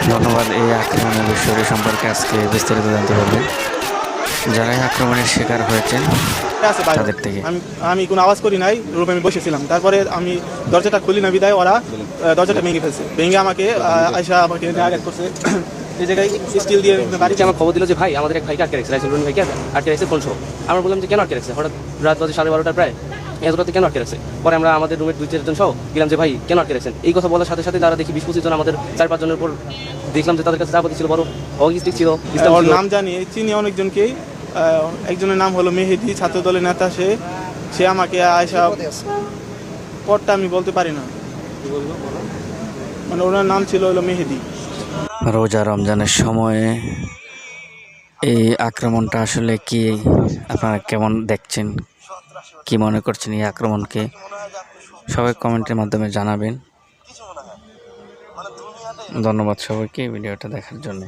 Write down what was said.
ধন্যবাদ। এই আক্রমণের বিষয়টি সম্পর্কে আজকে বিস্তারিত জানতে পারবেন যারা এই আক্রমণের শিকার হয়েছেন আছে ভাই, তাদের থেকে। আমি কোনো আওয়াজ করি নাই, রুমে আমি বসেছিলাম। তারপরে আমি দরজাটা খুলি না বিদায় ওরা দরজাটা ভেঙে ফেলছে। ভেঙে আমাকে আয়সা আমাকে আঘাত করছে এই জায়গায় স্টিল দিয়ে বাড়িতে। আমার খবর দিল যে ভাই আমাদের এক ভাইকে আটকে রাখছে, রাইসুল ভাইকে আটকে রাখছে ফোন সহ। আমরা বললাম যে কেন আটকে রাখছে, হঠাৎ রাত বাজে 12:30 প্রায়, এত রাতে কেন আটকে রাখছে? পরে আমরা আমাদের রুমের 2-4 জন সহ গেলাম যে ভাই কেন আটকে রাখছেন। এই কথা বলার সাথে সাথে তারা দেখি 20-25 জন আমাদের 4-5 জনের উপর দেখলাম যে তাদের কাছে চাপাতি ছিল, বড় অগিস্টিক ছিল, ইসলাম ওর ছিল। নাম জানি, চিনি অনেকজনকেই। একজনের নাম হলো মেহেদি, ছাত্র দলের নেতা। সে আমাকে আয়সা, পরটা আমি বলতে পারি না, মানে ওনার নাম ছিল হলো মেহেদি। রোজা রমজানের সময়ে এই আক্রমণটা আসলে কি আপনারা কেমন দেখছেন, কি মনে করছেন এই আক্রমণকে? সবাই কমেন্টের মাধ্যমে জানাবেন। ধন্যবাদ সবাইকে ভিডিওটা দেখার জন্য।